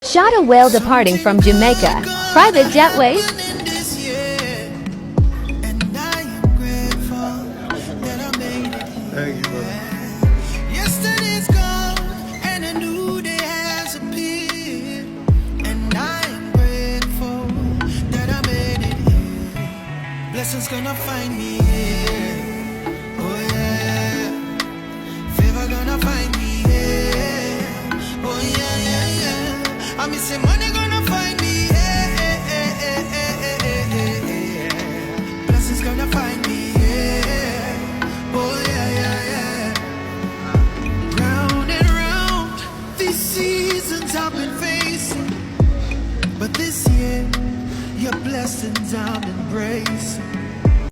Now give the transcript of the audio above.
Shatta Wale departing from Jamaica. Private jetways. Thank you, brother. Yesterday's gone and a new day has appeared, and I'm grateful that I made it here. Blessings gonna find me here. Oh yeah, favor gonna find me here. Oh yeah, yeah, yeah. I'm missing money.